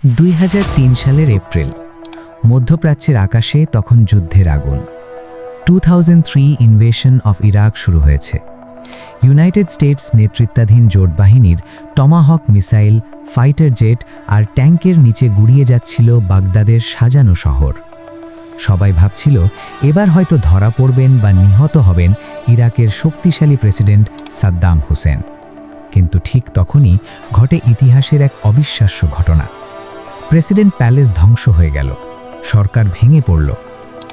2003 সালের এপ্রিল মধ্যপ্রাচ্যের আকাশে তখন যুদ্ধের আগুন। 2003 ইনভেশন অফ ইরাক শুরু হয়েছে। ইউনাইটেড স্টেটস নেতৃত্বাধীন জোট বাহিনীর টমাহক মিসাইল, ফাইটার জেট আর ট্যাঙ্কের নিচে গুড়িয়ে যাচ্ছিল বাগদাদের সাজানো শহর। সবাই ভাবছিল এবার হয়তো ধরা পড়বেন বা নিহত হবেন ইরাকের শক্তিশালী প্রেসিডেন্ট সাদ্দাম হোসেন। কিন্তু ঠিক তখনই ঘটে ইতিহাসের এক অবিশ্বাস্য ঘটনা। প্রেসিডেন্ট প্যালেস ধ্বংস হয়ে গেল, সরকার ভেঙে পড়ল,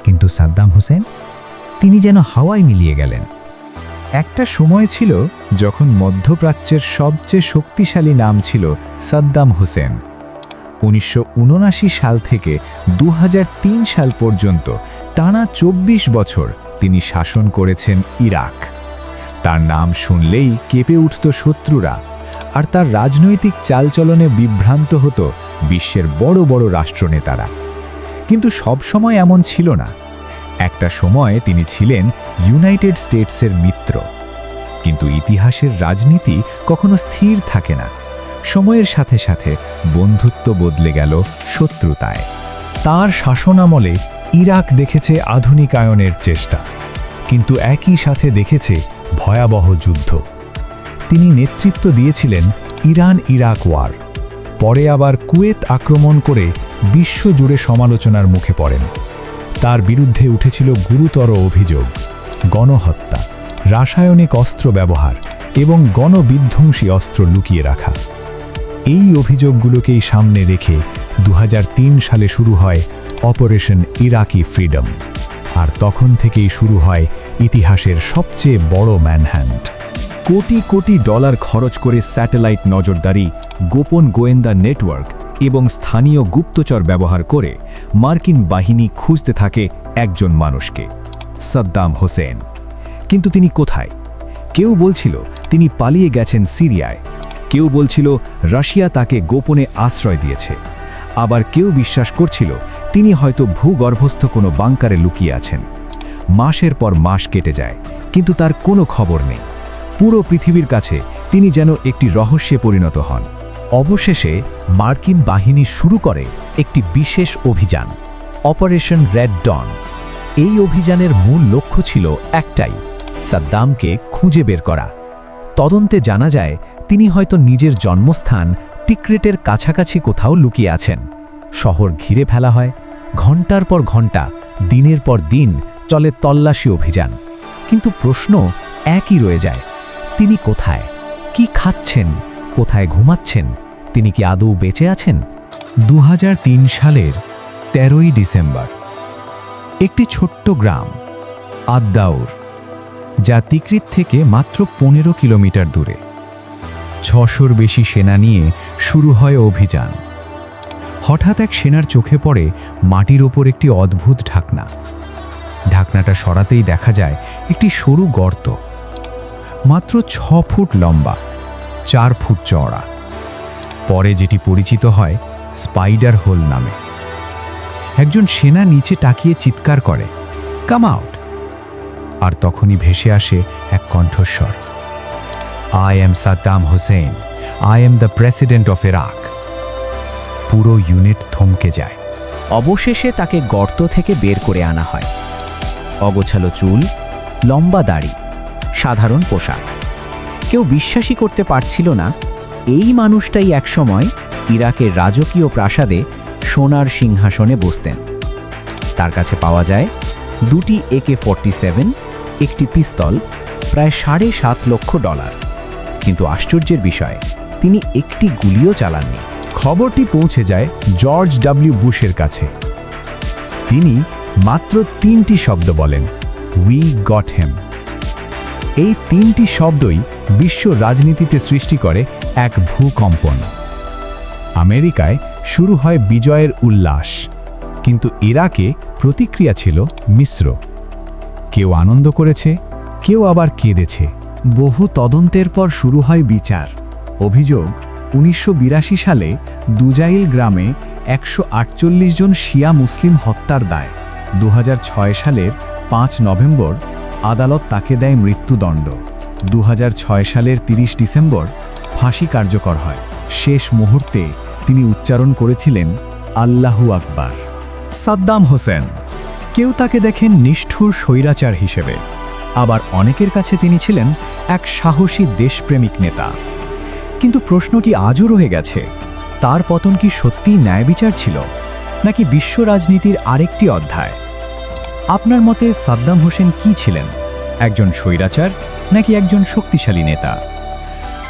কিন্তু সাদ্দাম হোসেন তিনি যেন হাওয়ায় মিলিয়ে গেলেন। একটা সময় ছিল যখন মধ্যপ্রাচ্যের সবচেয়ে শক্তিশালী নাম ছিল সাদ্দাম হোসেন। 1979 সাল থেকে 2003 সাল পর্যন্ত টানা 24 বছর তিনি শাসন করেছেন ইরাক। তার নাম শুনলেই কেঁপে উঠত শত্রুরা, আর তার রাজনৈতিক চালচলনে বিভ্রান্ত হতো বিশ্বের বড় বড় রাষ্ট্রনেতারা। কিন্তু সব সময় এমন ছিল না। একটা সময় তিনি ছিলেন ইউনাইটেড স্টেটসের মিত্র। কিন্তু ইতিহাসের রাজনীতি কখনো স্থির থাকে না। সময়ের সাথে সাথে বন্ধুত্ব বদলে গেল শত্রুতায়। তার শাসনামলে ইরাক দেখেছে আধুনিকায়নের চেষ্টা, কিন্তু একই সাথে দেখেছে ভয়াবহ যুদ্ধ। তিনি নেতৃত্ব দিয়েছিলেন ইরান-ইরাক ওয়ার, পরে আবার কুয়েত আক্রমণ করে বিশ্বজুড়ে সমালোচনার মুখে পড়েন। তার বিরুদ্ধে উঠেছিল গুরুতর অভিযোগ: গণহত্যা, রাসায়নিক অস্ত্র ব্যবহার এবং গণবিধ্বংসী অস্ত্র লুকিয়ে রাখা। এই অভিযোগগুলোকেই সামনে রেখে 2003 সালে শুরু হয় অপারেশন ইরাকি ফ্রিডম, আর তখন থেকেই শুরু হয় ইতিহাসের সবচেয়ে বড় ম্যানহ্যান্ট। কোটি কোটি ডলার খরচ করে স্যাটেলাইট নজরদারি, গোপন গোয়েন্দা নেটওয়ার্ক এবং স্থানীয় গুপ্তচর ব্যবহার করে মার্কিন বাহিনী খুঁজতে থাকে একজন মানুষকে, সাদ্দাম হোসেন। কিন্তু তিনি কোথায়? কেউ বলছিল তিনি পালিয়ে গেছেন সিরিয়ায়, কেউ বলছিল রাশিয়া তাকে গোপনে আশ্রয় দিয়েছে, আবার কেউ বিশ্বাস করছিল তিনি হয়তো ভূগর্ভস্থ কোনো বাংকারে লুকিয়ে আছেন। মাসের পর মাস কেটে যায়, কিন্তু তার কোনো খবর নেই। পুরো পৃথিবীর কাছে তিনি যেন একটি রহস্যে পরিণত হন। অবশেষে মার্কিন বাহিনী শুরু করে একটি বিশেষ অভিযান, অপারেশন রেড ডন। এই অভিযানের মূল লক্ষ্য ছিল একটাই: সাদ্দামকে খুঁজে বের করা। তদন্তে জানা যায় তিনি হয়তো নিজের জন্মস্থান টিকরিটের কাছাকাছি কোথাও লুকিয়ে আছেন। শহর ঘিরে ফেলা হয়, ঘন্টার পর ঘন্টা, দিনের পর দিন চলে তল্লাশি অভিযান। কিন্তু প্রশ্ন একই রয়ে যায়: তিনি কোথায়? কি খাচ্ছেন? কোথায় ঘুমাচ্ছেন? তিনি কি আদৌ বেঁচে আছেন? 2003 সালের 13ই ডিসেম্বর একটি ছোট্ট গ্রাম, আদ-দাউর, যা তিকরিত থেকে মাত্র 15 কিলোমিটার দূরে। 600-র বেশি সেনা নিয়ে শুরু হয় অভিযান। হঠাৎ এক সেনার চোখে পড়ে মাটির ওপর একটি অদ্ভুত ঢাকনা। ঢাকনাটা সরাতেই দেখা যায় একটি সরু গর্ত, মাত্র 6 ফুট লম্বা, 4 ফুট চওড়া। পরে যেটি পরিচিত হয় স্পাইডার হোল নামে। একজন সেনা নিচে তাকিয়ে চিৎকার করে, কাম আউট! আর তখনই ভেসে আসে এক কণ্ঠস্বর, I am Saddam Hossain, I am the president of Iraq. পুরো ইউনিট থমকে যায়। অবশেষে তাকে গর্ত থেকে বের করে আনা হয়। অগোছালো চুল, লম্বা দাড়ি, সাধারণ পোশাক। কেউ বিশ্বাসই করতে পারছিল না এই মানুষটাই একসময় ইরাকের রাজকীয় প্রাসাদে সোনার সিংহাসনে বসতেন। তার কাছে পাওয়া যায় 2টি AK-47, একটি পিস্তল, প্রায় $7.5 লক্ষ। কিন্তু আশ্চর্যের বিষয়, তিনি একটি গুলিও চালাননি। খবরটি পৌঁছে যায় জর্জ ডব্লিউ বুশের কাছে। তিনি মাত্র 3টি শব্দ বলেন, উই গট হিম। এই 3টি শব্দই বিশ্ব রাজনীতিতে সৃষ্টি করে এক ভূকম্পন। আমেরিকায় শুরু হয় বিজয়ের উল্লাস, কিন্তু ইরাকে প্রতিক্রিয়া ছিল মিশ্র। কেউ আনন্দ করেছে, কেউ আবার কেঁদেছে। বহু তদন্তের পর শুরু হয় বিচার। অভিযোগ, 1982 সালে দুজাইল গ্রামে 148 জন শিয়া মুসলিম হত্যার দায়। 2006 সালের 5 নভেম্বর আদালত তাকে দেয় মৃত্যুদণ্ড। 2006 সালের 30 ডিসেম্বর ফাঁসি কার্যকর হয়। শেষ মুহূর্তে তিনি উচ্চারণ করেছিলেন আল্লাহু আকবার। সাদ্দাম হোসেন, কেউ তাকে দেখেন নিষ্ঠুর স্বৈরাচার হিসেবে, আবার অনেকের কাছে তিনি ছিলেন এক সাহসী দেশপ্রেমিক নেতা। কিন্তু প্রশ্ন কি আজও রয়ে গেছে, তার পতন কি সত্যিই ন্যায়বিচার ছিল, নাকি বিশ্ব রাজনীতির আরেকটি অধ্যায়? আপনার মতে সাদ্দাম হোসেন কি ছিলেন, একজন স্বৈরাচার নাকি একজন শক্তিশালী নেতা?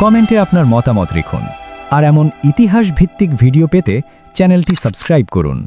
কমেন্টে আপনার মতামত লিখুন, আর এমন ইতিহাস ভিত্তিক ভিডিও পেতে চ্যানেলটি সাবস্ক্রাইব করুন।